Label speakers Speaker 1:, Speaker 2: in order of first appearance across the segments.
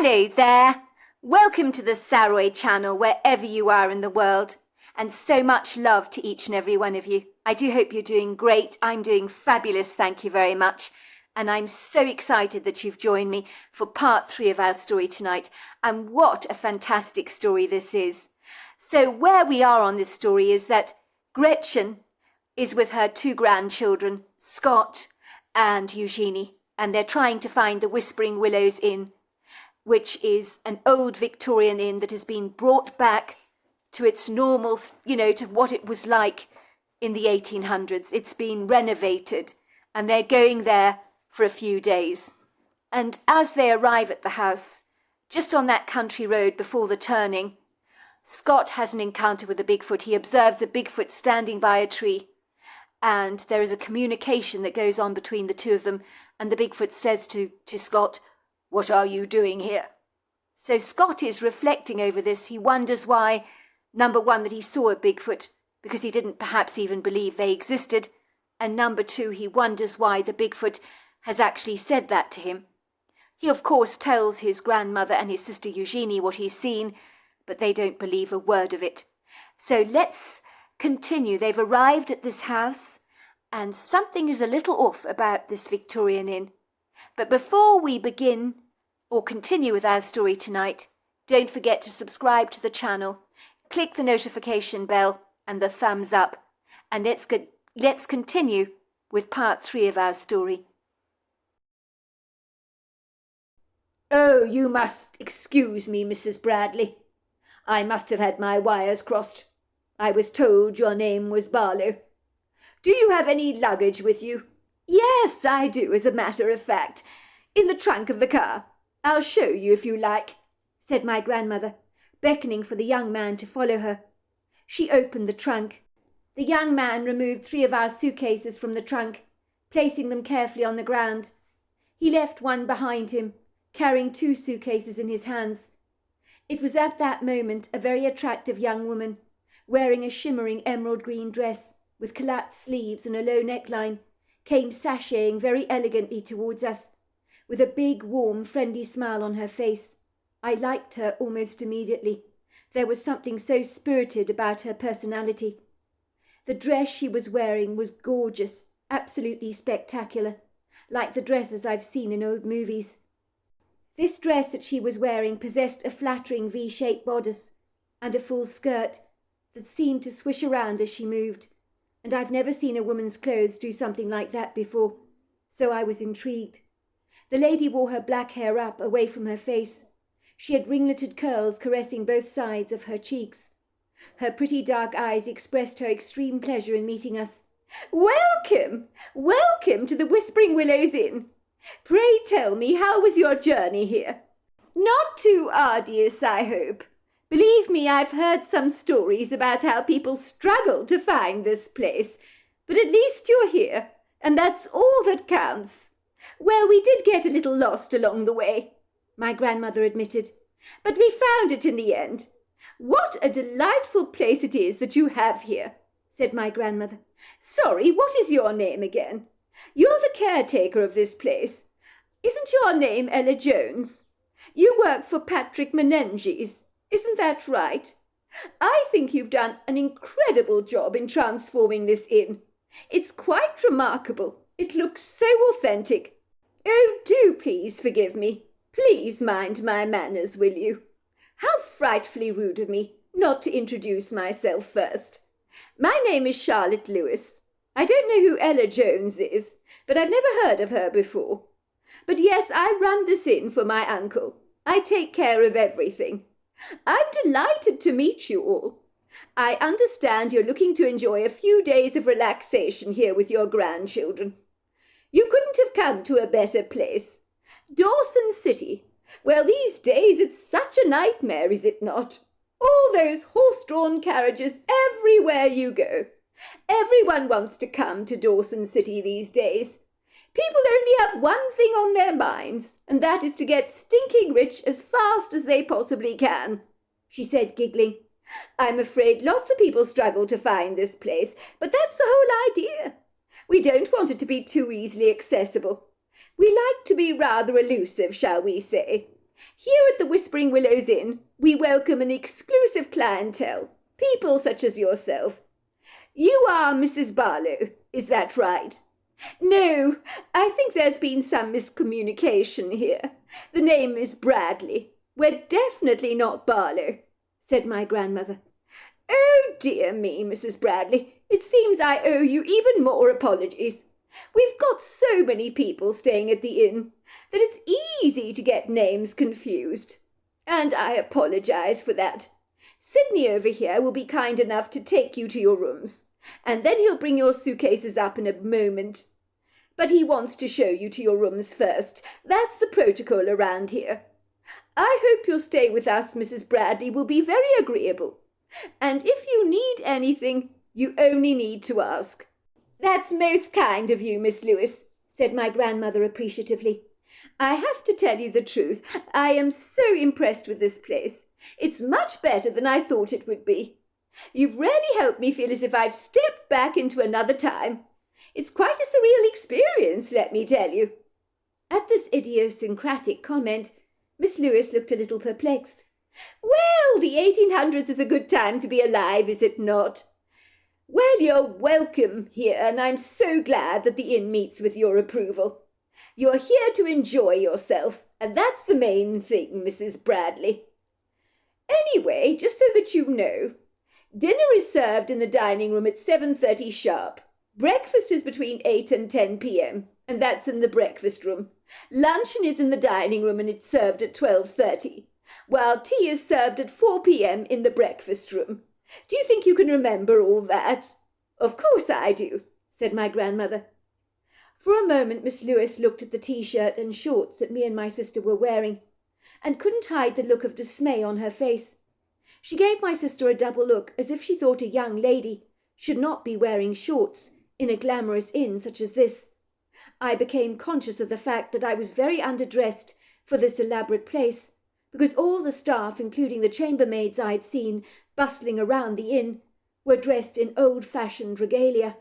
Speaker 1: Hello there! Welcome to the Saroy channel wherever you are in the world, and so much love to each and every one of you. I do hope you're doing great. I'm doing fabulous, thank you very much. And I'm so excited that you've joined me for part 3 of our story tonight. And what a fantastic story this is. So where we are on this story is that Gretchen is with her 2 grandchildren, Scott and Eugenie, and they're trying to find the Whispering Willows Inn, which is an old Victorian inn that has been brought back to its normal, to what it was like in the 1800s. It's been renovated, and they're going there for a few days. And as they arrive at the house, just on that country road before the turning, Scott has an encounter with a Bigfoot. He observes a Bigfoot standing by a tree, and there is a communication that goes on between the two of them, and the Bigfoot says to Scott, "What are you doing here?" So Scott is reflecting over this. He wonders why, number one, that he saw a Bigfoot, because he didn't perhaps even believe they existed, and number 2, he wonders why the Bigfoot has actually said that to him. He, of course, tells his grandmother and his sister Eugenie what he's seen, but they don't believe a word of it. So let's continue. They've arrived at this house, and something is a little off about this Victorian inn. But before we begin or continue with our story tonight, don't forget to subscribe to the channel, click the notification bell and the thumbs up, and let's continue with part 3 of our story.
Speaker 2: "Oh, you must excuse me, Mrs. Bradley. I must have had my wires crossed. I was told your name was Barlow. Do you have any luggage with you?" "Yes, I do, as a matter of fact. In the trunk of the car. I'll show you if you like," said my grandmother, beckoning for the young man to follow her. She opened the trunk. The young man removed 3 of our suitcases from the trunk, placing them carefully on the ground. He left one behind him, carrying 2 suitcases in his hands. It was at that moment a very attractive young woman, wearing a shimmering emerald green dress with collapsed sleeves and a low neckline, came sashaying very elegantly towards us, with a big, warm, friendly smile on her face. I liked her almost immediately. There was something so spirited about her personality. The dress she was wearing was gorgeous, absolutely spectacular, like the dresses I've seen in old movies. This dress that she was wearing possessed a flattering V-shaped bodice and a full skirt that seemed to swish around as she moved, and I've never seen a woman's clothes do something like that before, so I was intrigued. The lady wore her black hair up, away from her face. She had ringleted curls caressing both sides of her cheeks. Her pretty dark eyes expressed her extreme pleasure in meeting us. "Welcome! Welcome to the Whispering Willows Inn. Pray tell me, how was your journey here? Not too arduous, I hope. Believe me, I've heard some stories about how people struggle to find this place, but at least you're here, and that's all that counts. Well, we did get a little lost along the way," my grandmother admitted, "but we found it in the end. What a delightful place it is that you have here," said my grandmother. "Sorry, what is your name again? You're the caretaker of this place. Isn't your name Ella Jones? You work for Patrick Menenges, isn't that right? I think you've done an incredible job in transforming this inn. It's quite remarkable. It looks so authentic. Oh, do please forgive me. Please mind my manners, will you? How frightfully rude of me not to introduce myself first. My name is Charlotte Lewis. I don't know who Ella Jones is, but I've never heard of her before. But yes, I run this inn for my uncle. I take care of everything. I'm delighted to meet you all. I understand you're looking to enjoy a few days of relaxation here with your grandchildren. You couldn't have come to a better place. Dawson City. Well, these days it's such a nightmare, is it not? All those horse-drawn carriages everywhere you go. Everyone wants to come to Dawson City these days. People only have one thing on their minds, and that is to get stinking rich as fast as they possibly can," she said, giggling. "I'm afraid lots of people struggle to find this place, but that's the whole idea. We don't want it to be too easily accessible. We like to be rather elusive, shall we say. Here at the Whispering Willows Inn, we welcome an exclusive clientele, people such as yourself. You are Mrs. Barlow, is that right? No, I think there's been some miscommunication here. The name is Bradley. We're definitely not Barlow, said my grandmother. Oh, dear me, Mrs. Bradley, it seems I owe you even more apologies. We've got so many people staying at the inn that it's easy to get names confused. And I apologize for that. Sidney over here will be kind enough to take you to your rooms, and then he'll bring your suitcases up in a moment. But he wants to show you to your rooms first. That's the protocol around here. I hope your stay with us, Mrs. Bradley, will be very agreeable. And if you need anything, you only need to ask. That's most kind of you, Miss Lewis, said my grandmother appreciatively. I have to tell you the truth. I am so impressed with this place. It's much better than I thought it would be. You've really helped me feel as if I've stepped back into another time. It's quite a surreal experience, let me tell you. At this idiosyncratic comment, Miss Lewis looked a little perplexed. Well, the 1800s is a good time to be alive, is it not? Well, you're welcome here, and I'm so glad that the inn meets with your approval. You're here to enjoy yourself, and that's the main thing, Mrs. Bradley. Anyway, just so that you know, dinner is served in the dining room at 7:30 sharp. Breakfast is between 8 and 10 p.m., and that's in the breakfast room. Luncheon is in the dining room, and it's served at 12:30, while tea is served at 4 p.m. in the breakfast room. Do you think you can remember all that? Of course I do, said my grandmother. For a moment Miss Lewis looked at the T-shirt and shorts that me and my sister were wearing, and couldn't hide the look of dismay on her face. She gave my sister a double look, as if she thought a young lady should not be wearing shorts in a glamorous inn such as this. I became conscious of the fact that I was very underdressed for this elaborate place, because all the staff, including the chambermaids I had seen bustling around the inn, were dressed in old-fashioned regalia.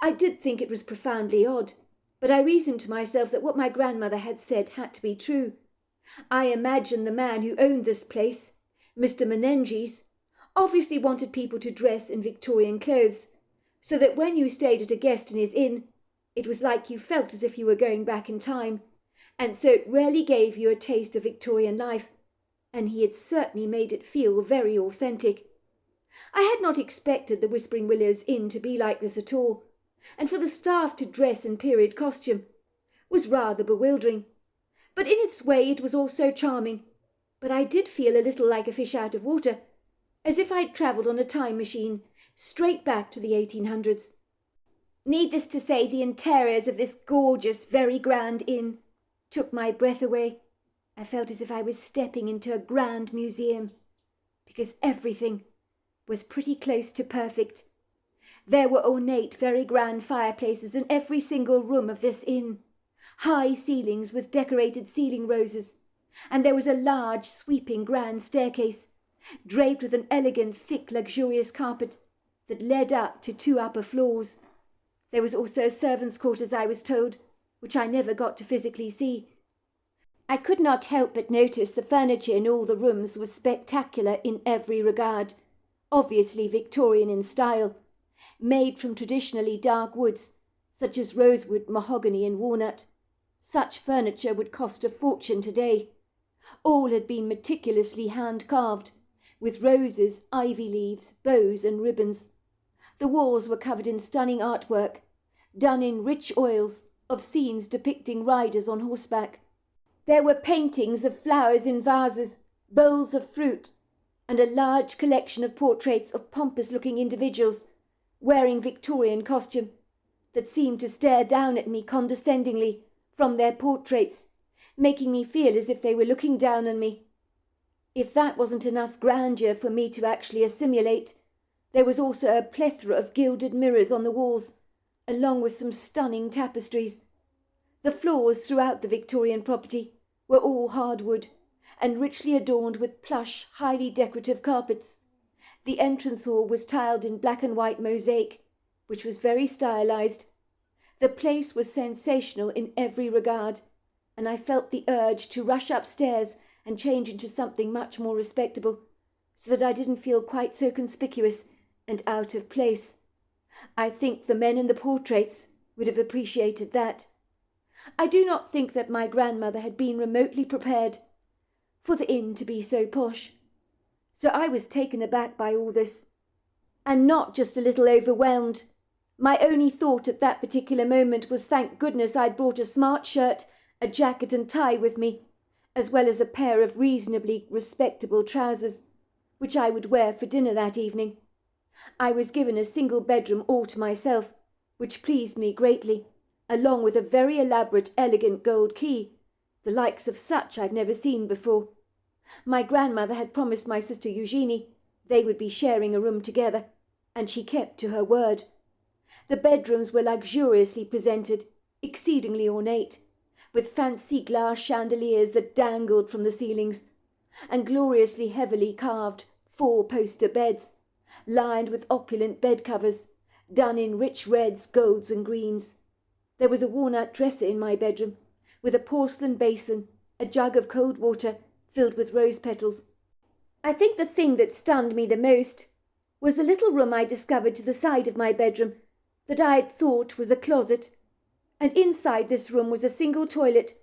Speaker 2: I did think it was profoundly odd, but I reasoned to myself that what my grandmother had said had to be true. I imagined the man who owned this place, Mr. Menenges, obviously wanted people to dress in Victorian clothes, so that when you stayed at a guest in his inn, it was like you felt as if you were going back in time, and so it really gave you a taste of Victorian life, and he had certainly made it feel very authentic. I had not expected the Whispering Willows Inn to be like this at all, and for the staff to dress in period costume was rather bewildering. But in its way it was also charming. But I did feel a little like a fish out of water, as if I'd travelled on a time machine straight back to the 1800s. Needless to say, the interiors of this gorgeous, very grand inn took my breath away. I felt as if I was stepping into a grand museum, because everything was pretty close to perfect. There were ornate, very grand fireplaces in every single room of this inn, high ceilings with decorated ceiling roses, and there was a large, sweeping, grand staircase, draped with an elegant, thick, luxurious carpet that led up to 2 upper floors. There was also a servants' quarters, I was told, which I never got to physically see. I could not help but notice the furniture in all the rooms was spectacular in every regard, obviously Victorian in style, made from traditionally dark woods, such as rosewood, mahogany, and walnut. Such furniture would cost a fortune today. All had been meticulously hand-carved, with roses, ivy leaves, bows, and ribbons. The walls were covered in stunning artwork, done in rich oils, of scenes depicting riders on horseback. There were paintings of flowers in vases, bowls of fruit, and a large collection of portraits of pompous-looking individuals wearing Victorian costume that seemed to stare down at me condescendingly from their portraits, making me feel as if they were looking down on me. If that wasn't enough grandeur for me to actually assimilate, there was also a plethora of gilded mirrors on the walls, along with some stunning tapestries. The floors throughout the Victorian property were all hardwood, and richly adorned with plush, highly decorative carpets. The entrance hall was tiled in black and white mosaic, which was very stylized. The place was sensational in every regard, and I felt the urge to rush upstairs and change into something much more respectable, so that I didn't feel quite so conspicuous and out of place. I think the men in the portraits would have appreciated that. I do not think that my grandmother had been remotely prepared for the inn to be so posh. So I was taken aback by all this, and not just a little overwhelmed. My only thought at that particular moment was, thank goodness I'd brought a smart shirt, a jacket and tie with me, as well as a pair of reasonably respectable trousers, which I would wear for dinner that evening. I was given a single bedroom all to myself, which pleased me greatly, along with a very elaborate, elegant gold key, the likes of such I've never seen before. My grandmother had promised my sister Eugenie they would be sharing a room together, and she kept to her word. The bedrooms were luxuriously presented, exceedingly ornate, with fancy glass chandeliers that dangled from the ceilings, and gloriously heavily carved 4-poster beds, lined with opulent bed covers, done in rich reds, golds and greens. There was a walnut dresser in my bedroom, with a porcelain basin, a jug of cold water filled with rose petals. I think the thing that stunned me the most was the little room I discovered to the side of my bedroom that I had thought was a closet, and inside this room was a single toilet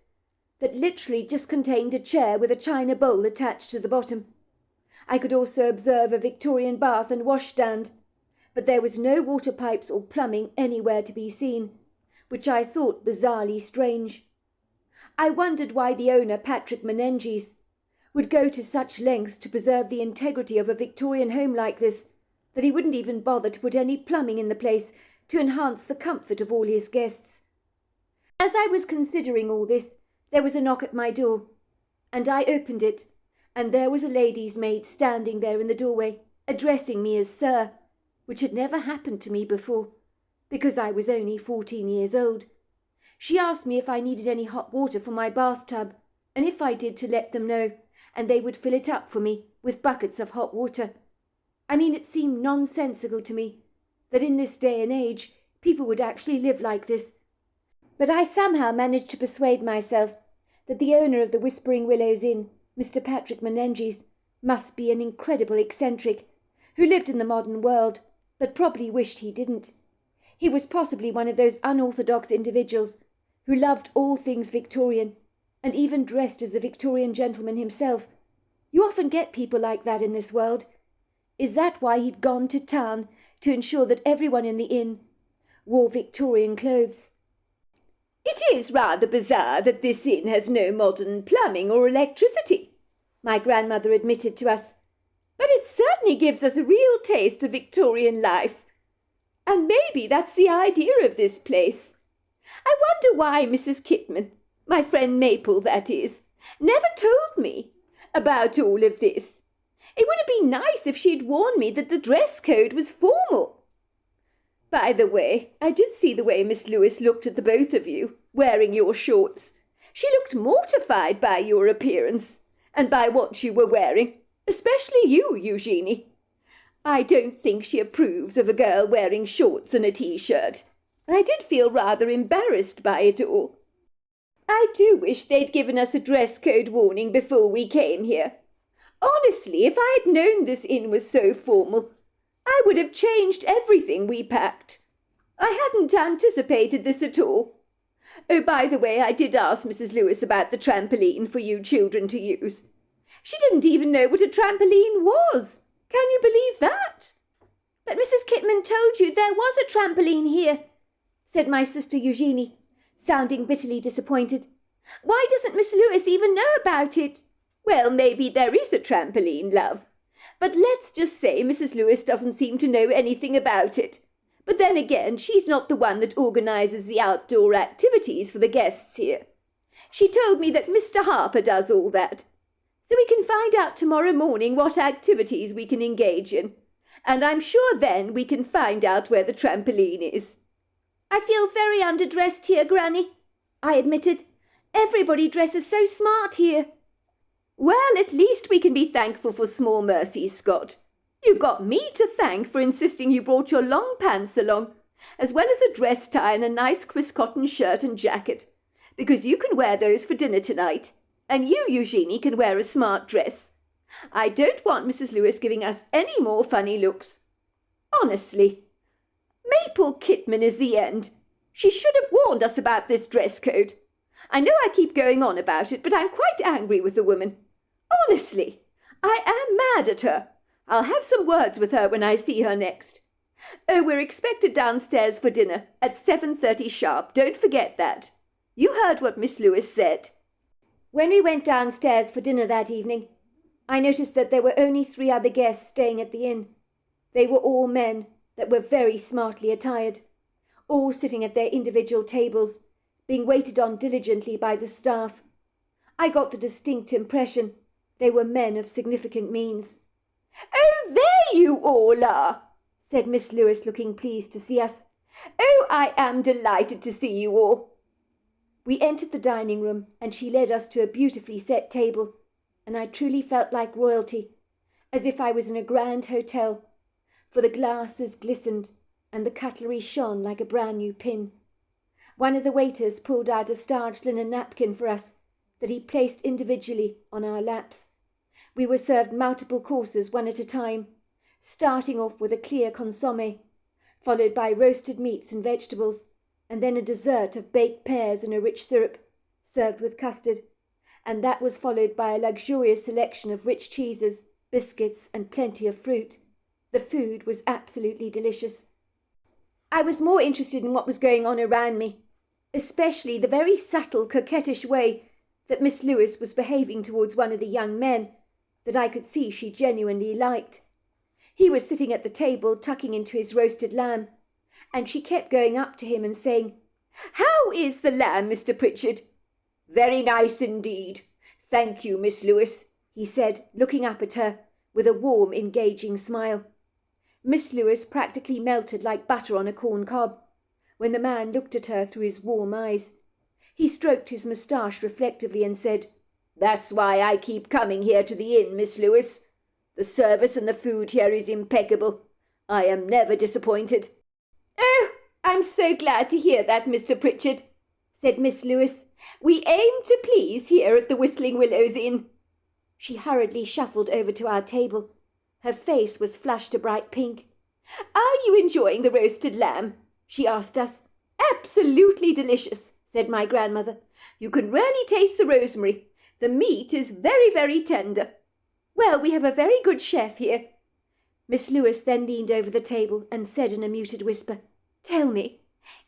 Speaker 2: that literally just contained a chair with a china bowl attached to the bottom. I could also observe a Victorian bath and washstand, but there was no water pipes or plumbing anywhere to be seen, which I thought bizarrely strange. I wondered why the owner, Patrick Menenges, would go to such lengths to preserve the integrity of a Victorian home like this, that he wouldn't even bother to put any plumbing in the place to enhance the comfort of all his guests. As I was considering all this, there was a knock at my door, and I opened it, and there was a lady's maid standing there in the doorway, addressing me as Sir, which had never happened to me before, because I was only 14 years old. She asked me if I needed any hot water for my bathtub, and if I did, to let them know, and they would fill it up for me with buckets of hot water. I mean, it seemed nonsensical to me that in this day and age people would actually live like this. But I somehow managed to persuade myself that the owner of the Whispering Willows Inn, Mr. Patrick Menenges, must be an incredible eccentric who lived in the modern world, but probably wished he didn't. He was possibly one of those unorthodox individuals who loved all things Victorian, and even dressed as a Victorian gentleman himself. You often get people like that in this world. Is that why he'd gone to town to ensure that everyone in the inn wore Victorian clothes? It is rather bizarre that this inn has no modern plumbing or electricity, my grandmother admitted to us, but it certainly gives us a real taste of Victorian life. And maybe that's the idea of this place. I wonder why Mrs. Kitman, my friend Maple that is, never told me about all of this. It would have been nice if she'd warned me that the dress code was formal. By the way, I did see the way Miss Lewis looked at the both of you, wearing your shorts. She looked mortified by your appearance, and by what you were wearing, especially you, Eugenie. I don't think she approves of a girl wearing shorts and a T-shirt. I did feel rather embarrassed by it all. I do wish they'd given us a dress code warning before we came here. Honestly, if I had known this inn was so formal, I would have changed everything we packed. I hadn't anticipated this at all. Oh, by the way, I did ask Mrs. Lewis about the trampoline for you children to use. She didn't even know what a trampoline was. Can you believe that? But Mrs. Kitman told you there was a trampoline here, said my sister Eugenie, sounding bitterly disappointed. Why doesn't Miss Lewis even know about it? Well, maybe there is a trampoline, love. But let's just say Mrs. Lewis doesn't seem to know anything about it. But then again, she's not the one that organises the outdoor activities for the guests here. She told me that Mr. Harper does all that. So we can find out tomorrow morning what activities we can engage in. And I'm sure then we can find out where the trampoline is. I feel very underdressed here, Granny, I admitted. Everybody dresses so smart here. Well, at least we can be thankful for small mercies, Scott. You've got me to thank for insisting you brought your long pants along, as well as a dress tie and a nice crisp cotton shirt and jacket, because you can wear those for dinner tonight. And you, Eugenie, can wear a smart dress. I don't want Mrs. Lewis giving us any more funny looks. Honestly, Maple Kitman is the end. She should have warned us about this dress code. I know I keep going on about it, but I'm quite angry with the woman. Honestly, I am mad at her. I'll have some words with her when I see her next. Oh, we're expected downstairs for dinner at 7:30 sharp. Don't forget that. You heard what Miss Lewis said. When we went downstairs for dinner that evening, I noticed that there were only 3 other guests staying at the inn. They were all men that were very smartly attired, all sitting at their individual tables, being waited on diligently by the staff. I got the distinct impression they were men of significant means. "Oh, there you all are," said Miss Lewis, looking pleased to see us. "Oh, I am delighted to see you all." We entered the dining room, and she led us to a beautifully set table, and I truly felt like royalty, as if I was in a grand hotel, for the glasses glistened and the cutlery shone like a brand new pin. One of the waiters pulled out a starched linen napkin for us that he placed individually on our laps. We were served multiple courses one at a time, starting off with a clear consommé, followed by roasted meats and vegetables, and then a dessert of baked pears in a rich syrup, served with custard, and that was followed by a luxurious selection of rich cheeses, biscuits, and plenty of fruit. The food was absolutely delicious. I was more interested in what was going on around me, especially the very subtle, coquettish way that Miss Lewis was behaving towards one of the young men that I could see she genuinely liked. He was sitting at the table tucking into his roasted lamb, and she kept going up to him and saying, "How is the lamb, Mr. Pritchard?" "Very nice indeed. Thank you, Miss Lewis," he said, looking up at her with a warm, engaging smile. Miss Lewis practically melted like butter on a corn cob when the man looked at her through his warm eyes. He stroked his moustache reflectively and said, "That's why I keep coming here to the inn, Miss Lewis. The service and the food here is impeccable. I am never disappointed." "Oh, I'm so glad to hear that, Mr. Pritchard," said Miss Lewis. "We aim to please here at the Whistling Willows Inn." She hurriedly shuffled over to our table. Her face was flushed a bright pink. "Are you enjoying the roasted lamb?" she asked us. "Absolutely delicious," said my grandmother. "You can really taste the rosemary. The meat is very, very tender. Well, we have a very good chef here." Miss Lewis then leaned over the table and said in a muted whisper, "Tell me,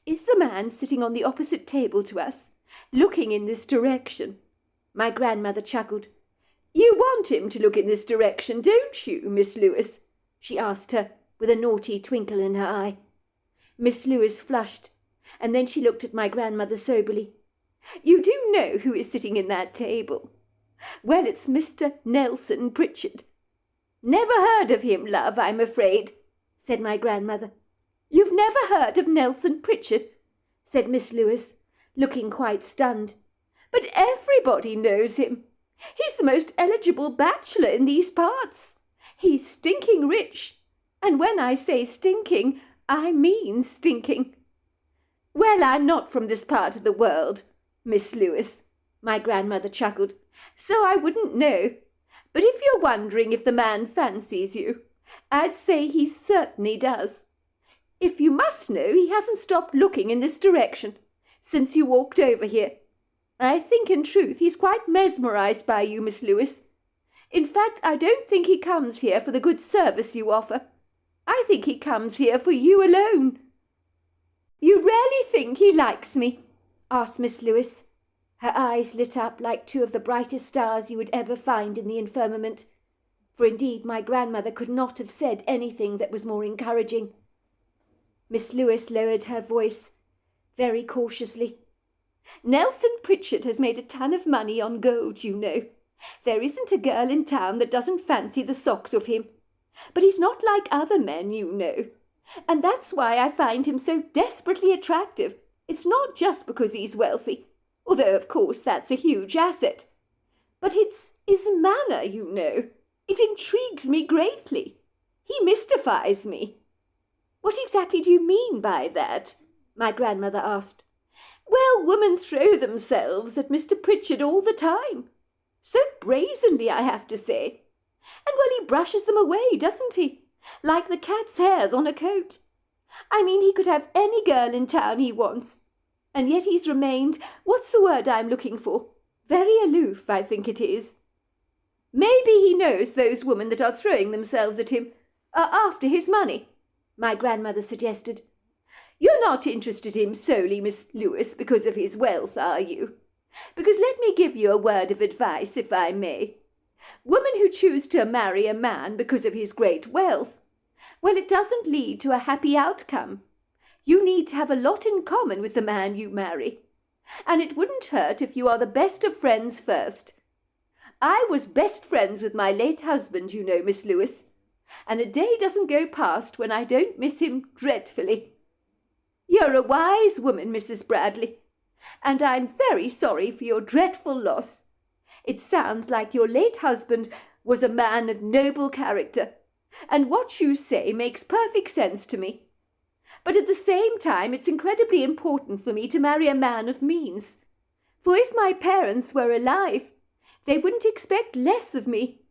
Speaker 2: is the man sitting on the opposite table to us, looking in this direction?" My grandmother chuckled. "You want him to look in this direction, don't you, Miss Lewis?" she asked her, with a naughty twinkle in her eye. Miss Lewis flushed, and then she looked at my grandmother soberly. "You do know who is sitting in that table? Well, it's Mr. Nelson Pritchard." "Never heard of him, love, I'm afraid," said my grandmother. "You've never heard of Nelson Pritchard?" said Miss Lewis, looking quite stunned. "But everybody knows him. He's the most eligible bachelor in these parts. He's stinking rich, and when I say stinking, I mean stinking." "Well, I'm not from this part of the world, Miss Lewis," my grandmother chuckled, "so I wouldn't know. But if you're wondering if the man fancies you, I'd say he certainly does. If you must know, he hasn't stopped looking in this direction since you walked over here. I think, in truth, he's quite mesmerized by you, Miss Lewis. In fact, I don't think he comes here for the good service you offer. I think he comes here for you alone." "You really think he likes me?" asked Miss Lewis. Her eyes lit up like 2 of the brightest stars you would ever find in the firmament, for indeed my grandmother could not have said anything that was more encouraging. Miss Lewis lowered her voice very cautiously. "Nelson Pritchard has made a ton of money on gold, you know. There isn't a girl in town that doesn't fancy the socks of him. But he's not like other men, you know. And that's why I find him so desperately attractive. It's not just because he's wealthy, although of course that's a huge asset. But it's his manner, you know. It intrigues me greatly. He mystifies me." "What exactly do you mean by that?" my grandmother asked. "Well, women throw themselves at Mr. Pritchard all the time. So brazenly, I have to say. And well, he brushes them away, doesn't he? Like the cat's hairs on a coat. I mean, he could have any girl in town he wants. And yet he's remained, what's the word I'm looking for? Very aloof, I think it is. Maybe he knows those women that are throwing themselves at him are after his money, my grandmother suggested. You're not interested in him solely, Miss Lewis, because of his wealth, are you? Because let me give you a word of advice, if I may. Women who choose to marry a man because of his great wealth, well, it doesn't lead to a happy outcome. You need to have a lot in common with the man you marry. And it wouldn't hurt if you are the best of friends first. I was best friends with my late husband, you know, Miss Lewis, and a day doesn't go past when I don't miss him dreadfully. You're a wise woman, Mrs. Bradley, and I'm very sorry for your dreadful loss. It sounds like your late husband was a man of noble character, and what you say makes perfect sense to me. But at the same time, it's incredibly important for me to marry a man of means. For if my parents were alive, they wouldn't expect less of me.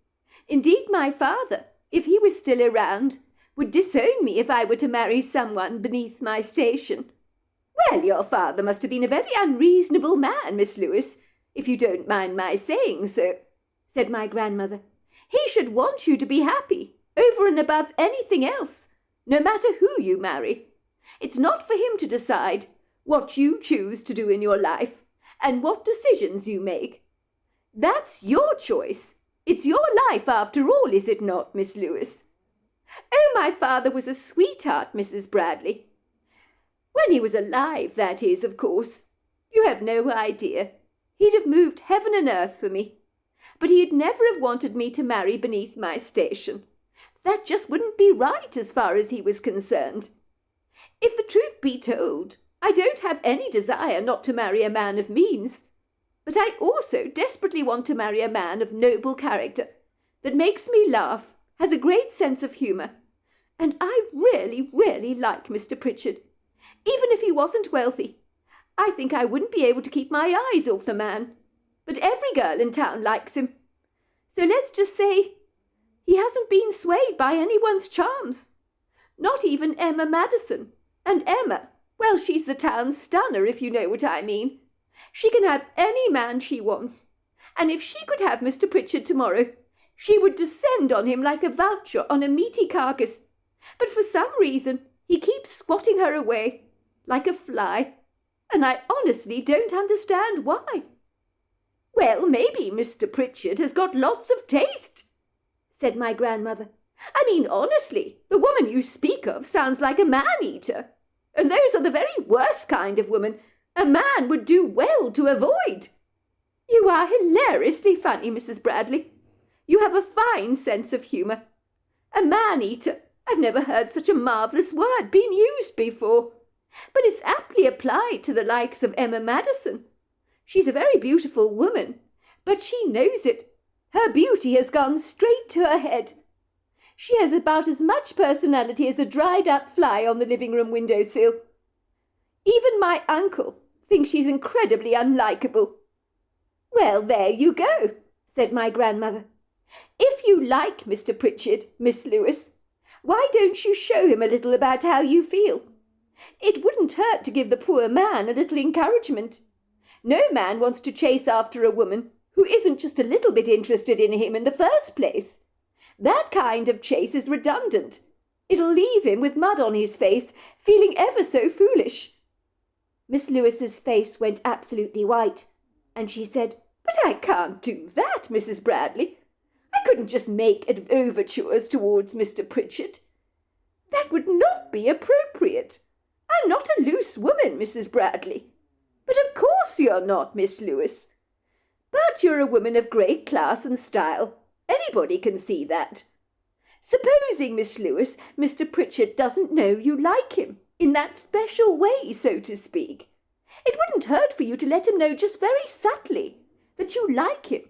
Speaker 2: Indeed, my father, if he was still around, would disown me if I were to marry someone beneath my station. Well, your father must have been a very unreasonable man, Miss Lewis, if you don't mind my saying so, said my grandmother. He should want you to be happy, over and above anything else, no matter who you marry. It's not for him to decide what you choose to do in your life and what decisions you make. That's your choice. It's your life after all, is it not, Miss Lewis? Oh, my father was a sweetheart, Mrs. Bradley. When he was alive, that is, of course. You have no idea. He'd have moved heaven and earth for me. But he'd never have wanted me to marry beneath my station. That just wouldn't be right as far as he was concerned. If the truth be told, I don't have any desire not to marry a man of means. But I also desperately want to marry a man of noble character, that makes me laugh, has a great sense of humour. And I really, really like Mr. Pritchard. Even if he wasn't wealthy, I think I wouldn't be able to keep my eyes off the man. But every girl in town likes him. So let's just say he hasn't been swayed by anyone's charms. Not even Emma Madison. And Emma, well, she's the town's stunner, if you know what I mean. She can have any man she wants. And if she could have Mr. Pritchard tomorrow, she would descend on him like a vulture on a meaty carcass. But for some reason, he keeps squatting her away, like a fly. And I honestly don't understand why. Well, maybe Mr. Pritchard has got lots of taste, said my grandmother. I mean, honestly, the woman you speak of sounds like a man-eater. And those are the very worst kind of women a man would do well to avoid. You are hilariously funny, Mrs. Bradley. You have a fine sense of humour. A man-eater. I've never heard such a marvellous word being used before. But it's aptly applied to the likes of Emma Madison. She's a very beautiful woman, but she knows it. Her beauty has gone straight to her head. She has about as much personality as a dried-up fly on the living-room windowsill. Even my uncle thinks she's incredibly unlikable. Well, there you go, said my grandmother. If you like Mr. Pritchard, Miss Lewis, why don't you show him a little about how you feel? It wouldn't hurt to give the poor man a little encouragement. No man wants to chase after a woman who isn't just a little bit interested in him in the first place. That kind of chase is redundant. It'll leave him with mud on his face, feeling ever so foolish. Miss Lewis's face went absolutely white, and she said, But I can't do that, Mrs. Bradley. I couldn't just make overtures towards Mr. Pritchard. That would not be appropriate. I'm not a loose woman, Mrs. Bradley. But of course you're not, Miss Lewis. But you're a woman of great class and style. Anybody can see that. Supposing, Miss Lewis, Mr. Pritchard doesn't know you like him, in that special way, so to speak. It wouldn't hurt for you to let him know just very subtly that you like him.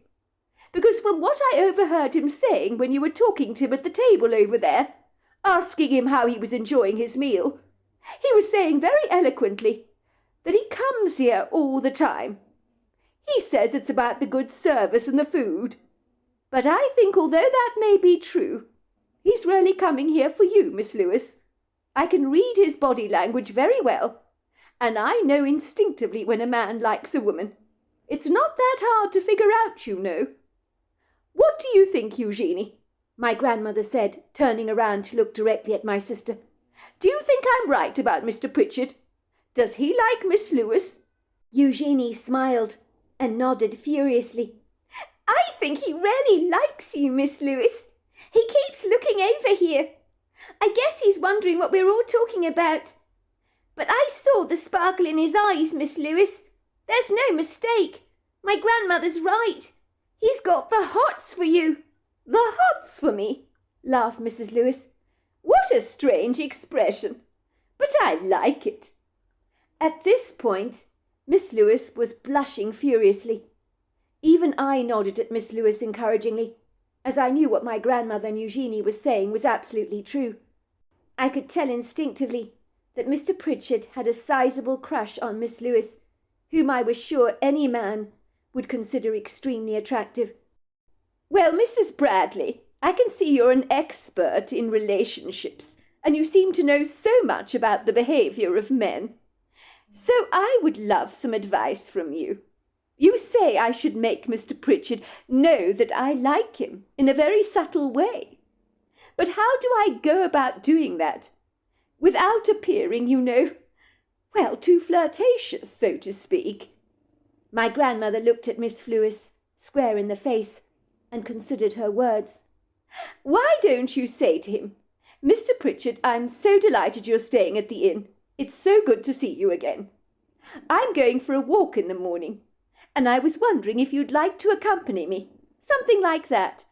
Speaker 2: Because from what I overheard him saying when you were talking to him at the table over there, asking him how he was enjoying his meal, he was saying very eloquently that he comes here all the time. He says it's about the good service and the food. But I think although that may be true, he's really coming here for you, Miss Lewis. I can read his body language very well, and I know instinctively when a man likes a woman. It's not that hard to figure out, you know. What do you think, Eugenie? My grandmother said, turning around to look directly at my sister. Do you think I'm right about Mr. Pritchard? Does he like Miss Lewis? Eugenie smiled and nodded furiously. I think he really likes you, Miss Lewis. He keeps looking over here. I guess he's wondering what we're all talking about. But I saw the sparkle in his eyes, Miss Lewis. There's no mistake. My grandmother's right. He's got the hots for you. The hots for me, laughed Mrs. Lewis. What a strange expression. But I like it. At this point, Miss Lewis was blushing furiously. Even I nodded at Miss Lewis encouragingly, as I knew what my grandmother and Eugenie was saying was absolutely true. I could tell instinctively that Mr. Pritchard had a sizable crush on Miss Lewis, whom I was sure any man would consider extremely attractive. Well, Mrs. Bradley, I can see you're an expert in relationships, and you seem to know so much about the behaviour of men. So I would love some advice from you. You say I should make Mr. Pritchard know that I like him in a very subtle way. But how do I go about doing that? Without appearing, you know, well, too flirtatious, so to speak. My grandmother looked at Miss Lewis square in the face and considered her words. Why don't you say to him, Mr. Pritchard, I'm so delighted you're staying at the inn. It's so good to see you again. I'm going for a walk in the morning, and I was wondering if you'd like to accompany me. Something like that.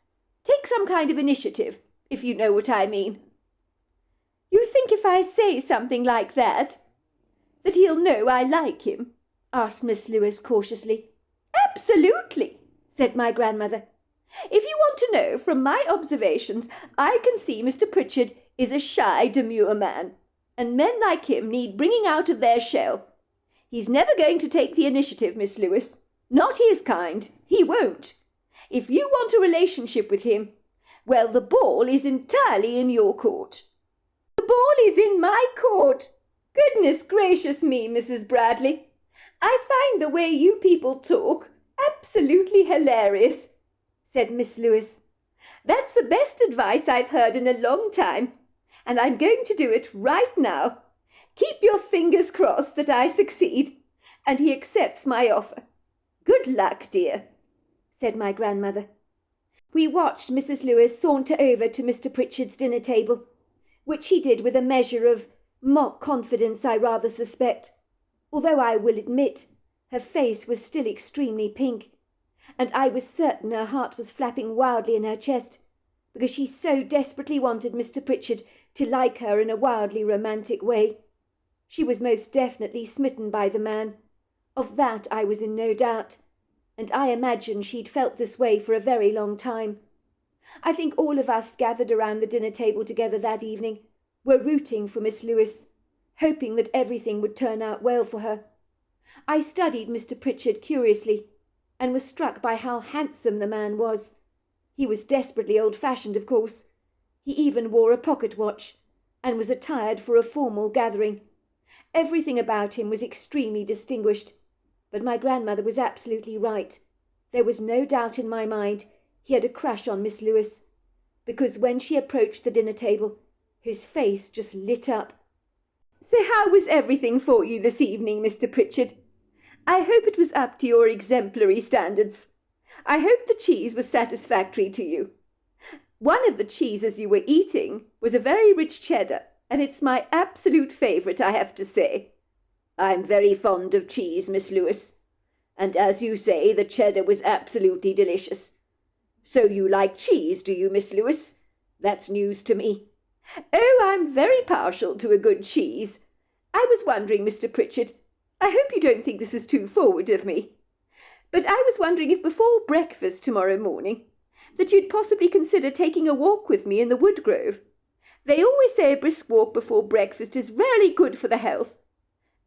Speaker 2: Take some kind of initiative, if you know what I mean. You think if I say something like that he'll know I like him? Asked Miss Lewis cautiously. Absolutely, said my grandmother. If you want to know, from my observations, I can see Mr. Pritchard is a shy, demure man, and men like him need bringing out of their shell. He's never going to take the initiative, Miss Lewis. Not his kind. He won't. If you want a relationship with him, well, the ball is entirely in your court. The ball is in my court. Goodness gracious me, Mrs. Bradley. I find the way you people talk absolutely hilarious, said Miss Lewis. That's the best advice I've heard in a long time, and I'm going to do it right now. Keep your fingers crossed that I succeed, and he accepts my offer. Good luck, dear, said my grandmother. We watched Mrs. Lewis saunter over to Mr. Pritchard's dinner table, which she did with a measure of mock confidence, I rather suspect, although I will admit her face was still extremely pink, and I was certain her heart was flapping wildly in her chest, because she so desperately wanted Mr. Pritchard to like her in a wildly romantic way. She was most definitely smitten by the man. Of that I was in no doubt, and I imagine she'd felt this way for a very long time. I think all of us gathered around the dinner table together that evening were rooting for Miss Lewis, hoping that everything would turn out well for her. I studied Mr. Pritchard curiously, and was struck by how handsome the man was. He was desperately old-fashioned, of course. He even wore a pocket watch, and was attired for a formal gathering. Everything about him was extremely distinguished, but my grandmother was absolutely right. There was no doubt in my mind he had a crush on Miss Lewis, because when she approached the dinner table, his face just lit up. So how was everything for you this evening, Mr. Pritchard? I hope it was up to your exemplary standards. I hope the cheese was satisfactory to you. One of the cheeses you were eating was a very rich cheddar, and it's my absolute favourite, I have to say. I'm very fond of cheese, Miss Lewis, and as you say, the cheddar was absolutely delicious. So you like cheese, do you, Miss Lewis? That's news to me. Oh, I'm very partial to a good cheese. I was wondering, Mr. Pritchard, I hope you don't think this is too forward of me, but I was wondering if before breakfast tomorrow morning that you'd possibly consider taking a walk with me in the wood grove. They always say a brisk walk before breakfast is rarely good for the health,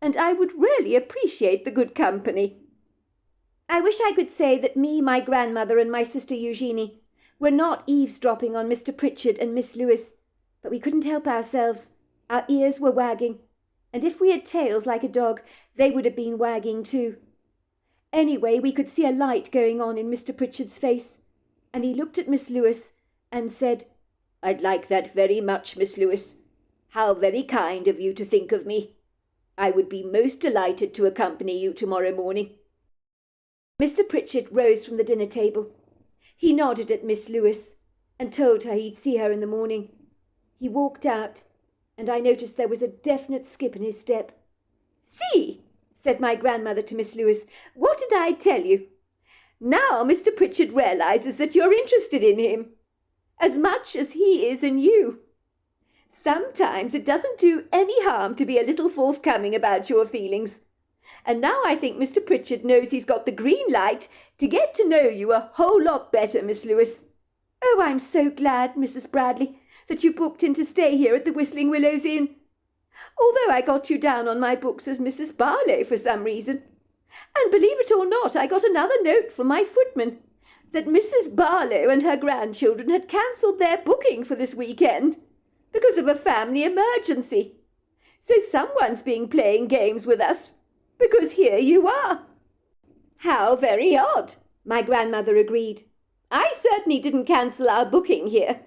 Speaker 2: and I would really appreciate the good company. I wish I could say that me, my grandmother, and my sister Eugenie were not eavesdropping on Mr. Pritchard and Miss Lewis, but we couldn't help ourselves. Our ears were wagging, and if we had tails like a dog, they would have been wagging too. Anyway, we could see a light going on in Mr. Pritchard's face, and he looked at Miss Lewis and said, "I'd like that very much, Miss Lewis. How very kind of you to think of me. I would be most delighted to accompany you tomorrow morning." Mr. Pritchard rose from the dinner table. He nodded at Miss Lewis and told her he'd see her in the morning. He walked out, and I noticed there was a definite skip in his step. "See," said my grandmother to Miss Lewis, "what did I tell you? Now Mr. Pritchard realizes that you're interested in him, as much as he is in you. Sometimes it doesn't do any harm to be a little forthcoming about your feelings. And now I think Mr. Pritchard knows he's got the green light to get to know you a whole lot better, Miss Lewis." "Oh, I'm so glad, Mrs. Bradley, that you booked in to stay here at the Whistling Willows Inn. Although I got you down on my books as Mrs. Barlow for some reason. And believe it or not, I got another note from my footman that Mrs. Barlow and her grandchildren had cancelled their booking for this weekend because of a family emergency. So someone's been playing games with us, because here you are." "How very odd," my grandmother agreed. "I certainly didn't cancel our booking here,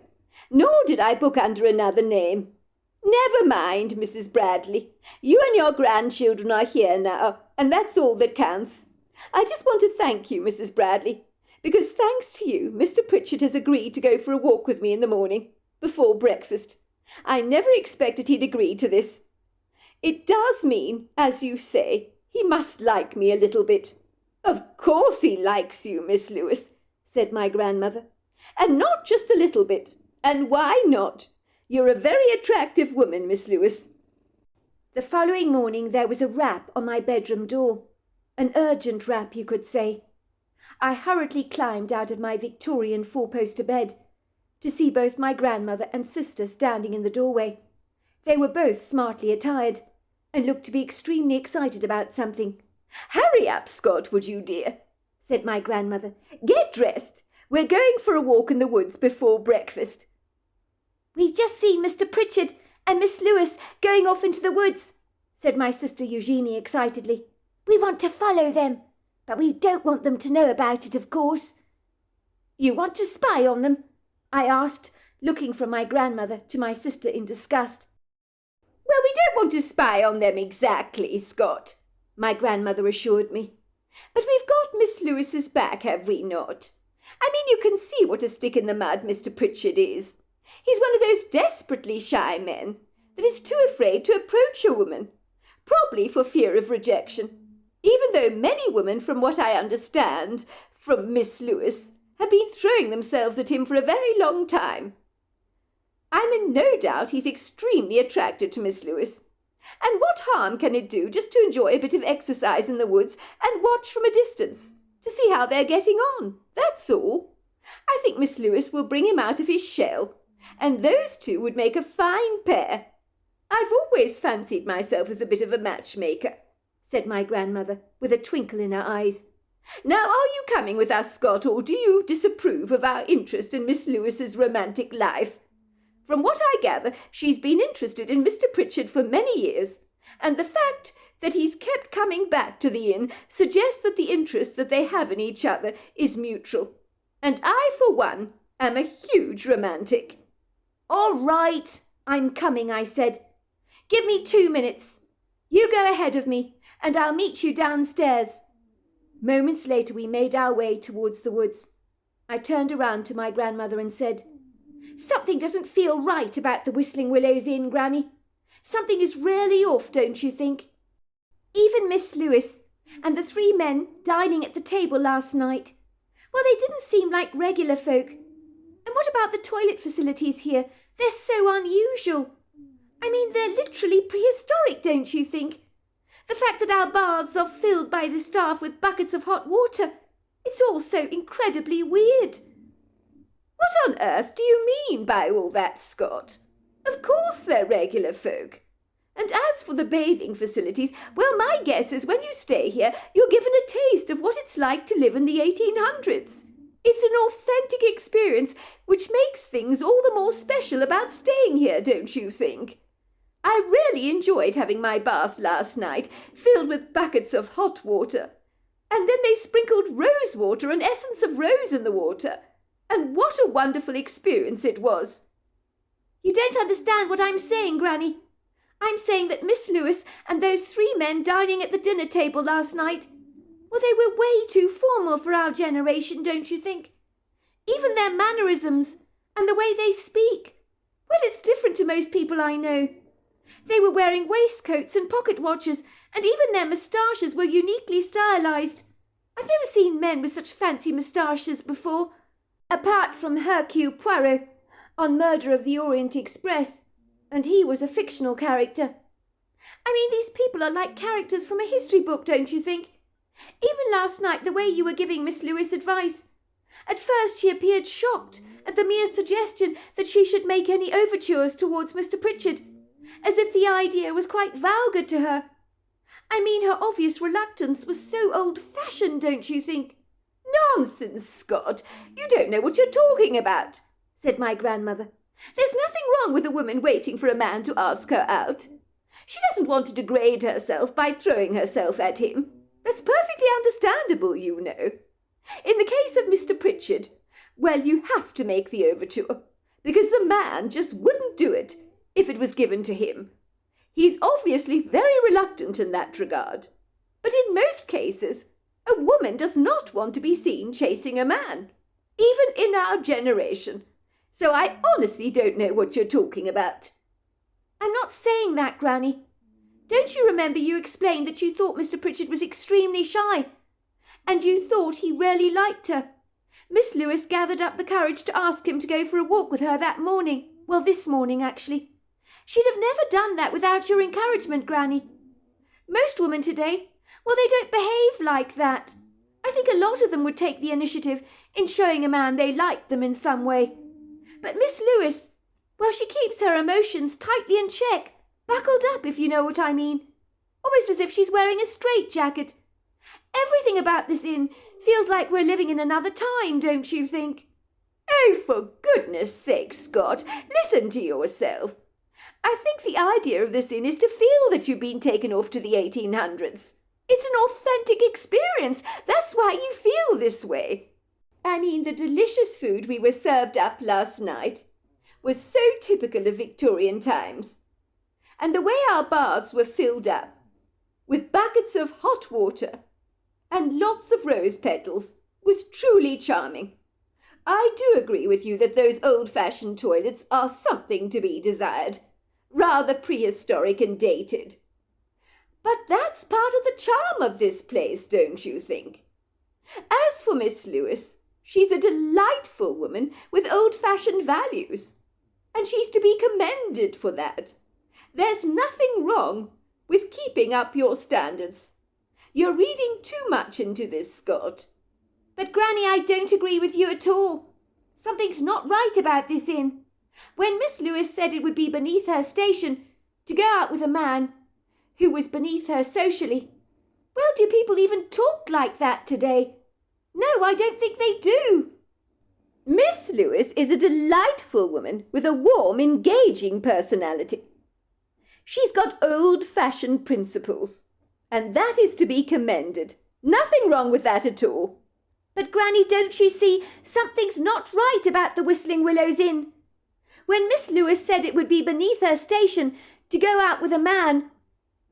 Speaker 2: nor did I book under another name. Never mind, Mrs. Bradley. You and your grandchildren are here now, and that's all that counts. I just want to thank you, Mrs. Bradley, because thanks to you, Mr. Pritchard has agreed to go for a walk with me in the morning, before breakfast. I never expected he'd agree to this. It does mean, as you say, he must like me a little bit." "Of course he likes you, Miss Lewis," said my grandmother, "and not just a little bit. And why not? You're a very attractive woman, Miss Lewis." The following morning there was a rap on my bedroom door, an urgent rap, you could say. I hurriedly climbed out of my Victorian four-poster bed to see both my grandmother and sister standing in the doorway. They were both smartly attired, and looked to be extremely excited about something. "Hurry up, Scott, would you, dear?" said my grandmother. "Get dressed. We're going for a walk in the woods before breakfast." "We've just seen Mr. Pritchard and Miss Lewis going off into the woods," said my sister Eugenie excitedly. "We want to follow them, but we don't want them to know about it, of course." "You want to spy on them?" I asked, looking from my grandmother to my sister in disgust. "Well, we don't want to spy on them exactly, Scott," my grandmother assured me. "But we've got Miss Lewis's back, have we not? I mean, you can see what a stick in the mud Mr. Pritchard is. He's one of those desperately shy men that is too afraid to approach a woman, probably for fear of rejection, even though many women, from what I understand from Miss Lewis, have been throwing themselves at him for a very long time. I'm in no doubt he's extremely attracted to Miss Lewis. And what harm can it do just to enjoy a bit of exercise in the woods and watch from a distance to see how they're getting on? That's all. I think Miss Lewis will bring him out of his shell, and those two would make a fine pair. I've always fancied myself as a bit of a matchmaker," said my grandmother, with a twinkle in her eyes. "Now, are you coming with us, Scott, or do you disapprove of our interest in Miss Lewis's romantic life? From what I gather, she's been interested in Mr. Pritchard for many years, and the fact that he's kept coming back to the inn suggests that the interest that they have in each other is mutual. And I, for one, am a huge romantic." "All right, I'm coming," I said. "Give me 2 minutes. You go ahead of me, and I'll meet you downstairs." Moments later we made our way towards the woods. I turned around to my grandmother and said, "Something doesn't feel right about the Whistling Willows Inn, Granny. Something is really off, don't you think? Even Miss Lewis and the 3 men dining at the table last night, well, they didn't seem like regular folk. And what about the toilet facilities here? They're so unusual. I mean, they're literally prehistoric, don't you think? The fact that our baths are filled by the staff with buckets of hot water, it's all so incredibly weird." "What on earth do you mean by all that, Scott? Of course they're regular folk. And as for the bathing facilities, well, my guess is when you stay here, you're given a taste of what it's like to live in the 1800s. It's an authentic experience which makes things all the more special about staying here, don't you think? I really enjoyed having my bath last night, filled with buckets of hot water. And then they sprinkled rose water and essence of rose in the water. And what a wonderful experience it was. You don't understand what I'm saying, Granny. I'm saying that Miss Lewis and those 3 men dining at the dinner table last night, well, they were way too formal for our generation, don't you think? Even their mannerisms and the way they speak. Well, it's different to most people I know. They were wearing waistcoats and pocket watches, and even their moustaches were uniquely stylized. I've never seen men with such fancy moustaches before, apart from Hercule Poirot on Murder of the Orient Express, and he was a fictional character. I mean, these people are like characters from a history book, don't you think? Even last night, the way you were giving Miss Lewis advice. At first she appeared shocked at the mere suggestion that she should make any overtures towards Mr. Pritchard, as if the idea was quite vulgar to her. I mean, her obvious reluctance was so old-fashioned, don't you think?
Speaker 1: Nonsense, Scott. You don't know what you're talking about, said my grandmother. There's nothing wrong with a woman waiting for a man to ask her out. She doesn't want to degrade herself by throwing herself at him. That's perfectly understandable, you know. In the case of Mr. Pritchard, well, you have to make the overture, because the man just wouldn't do it if it was given to him. He's obviously very reluctant in that regard. But in most cases, a woman does not want to be seen chasing a man, even in our generation. So I honestly don't know what you're talking about.
Speaker 2: I'm not saying that, Granny. Don't you remember you explained that you thought Mr. Pritchard was extremely shy, and you thought he really liked her? Miss Lewis gathered up the courage to ask him to go for a walk with her that morning. Well, this morning, actually. She'd have never done that without your encouragement, Granny. Most women today, well, they don't behave like that. I think a lot of them would take the initiative in showing a man they liked them in some way. But Miss Lewis, well, she keeps her emotions tightly in check, buckled up, if you know what I mean. Almost as if she's wearing a straitjacket. Everything about this inn feels like we're living in another time, don't you think?
Speaker 1: Oh, for goodness sake, Scott, listen to yourself. I think the idea of this inn is to feel that you've been taken off to the 1800s. It's an authentic experience. That's why you feel this way. I mean, the delicious food we were served up last night was so typical of Victorian times. And the way our baths were filled up with buckets of hot water and lots of rose petals was truly charming. I do agree with you that those old-fashioned toilets are something to be desired, rather prehistoric and dated. But that's part of the charm of this place, don't you think? As for Miss Lewis, she's a delightful woman with old-fashioned values, and she's to be commended for that. There's nothing wrong with keeping up your standards. You're reading too much into this, Scott.
Speaker 2: But, Granny, I don't agree with you at all. Something's not right about this inn. When Miss Lewis said it would be beneath her station to go out with a man who was beneath her socially, well, do people even talk like that today? No, I don't think they do.
Speaker 1: Miss Lewis is a delightful woman with a warm, engaging personality. She's got old-fashioned principles, and that is to be commended. Nothing wrong with that at all.
Speaker 2: But, Granny, don't you see, something's not right about the Whistling Willows Inn? When Miss Lewis said it would be beneath her station to go out with a man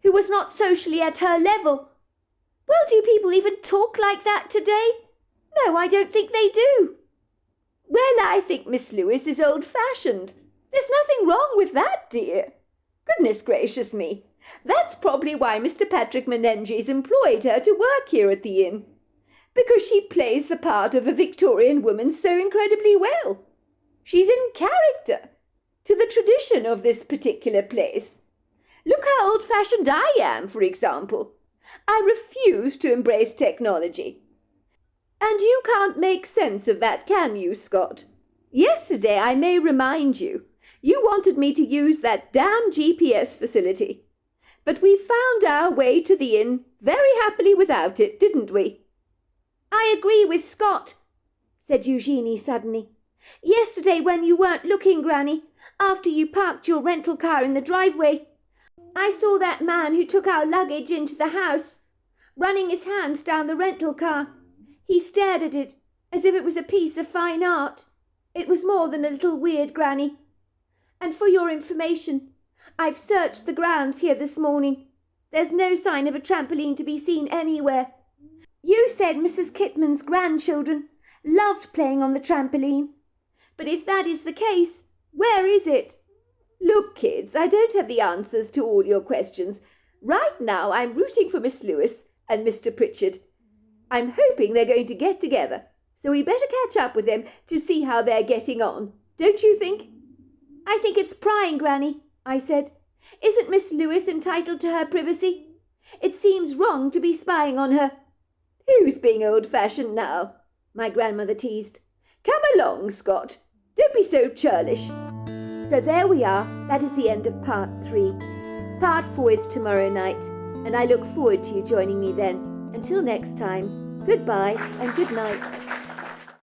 Speaker 2: who was not socially at her level, well, do people even talk like that today? No, I don't think they do.
Speaker 1: Well, I think Miss Lewis is old-fashioned. There's nothing wrong with that, dear. Goodness gracious me. That's probably why Mr. Patrick Menenges employed her to work here at the inn, because she plays the part of a Victorian woman so incredibly well. She's in character to the tradition of this particular place. Look how old-fashioned I am, for example. I refuse to embrace technology. And you can't make sense of that, can you, Scott? Yesterday, I may remind you, you wanted me to use that damn GPS facility.
Speaker 2: But we found our way to the inn very happily without it, didn't we?"
Speaker 1: "I agree with Scott," said Eugenie suddenly. "Yesterday when you weren't looking, Granny, after you parked your rental car in the driveway, I saw that man who took our luggage into the house, running his hands down the rental car. He stared at it as if it was a piece of fine art. It was more than a little weird, Granny. And for your information, I've searched the grounds here this morning. There's no sign of a trampoline to be seen anywhere. You said Mrs. Kitman's grandchildren loved playing on the trampoline. But if that is the case, where is it?"
Speaker 2: "Look, kids, I don't have the answers to all your questions. Right now I'm rooting for Miss Lewis and Mr. Pritchard. I'm hoping they're going to get together, so we better catch up with them to see how they're getting on. Don't you think?"
Speaker 1: "I think it's prying, Granny," I said. "Isn't Miss Lewis entitled to her privacy? It seems wrong to be spying on her."
Speaker 2: "Who's being old-fashioned now?" my grandmother teased. "Come along, Scott. Don't be so churlish." So there we are. That is the end of part 3. Part 4 is tomorrow night, and I look forward to you joining me then. Until next time, goodbye and good night.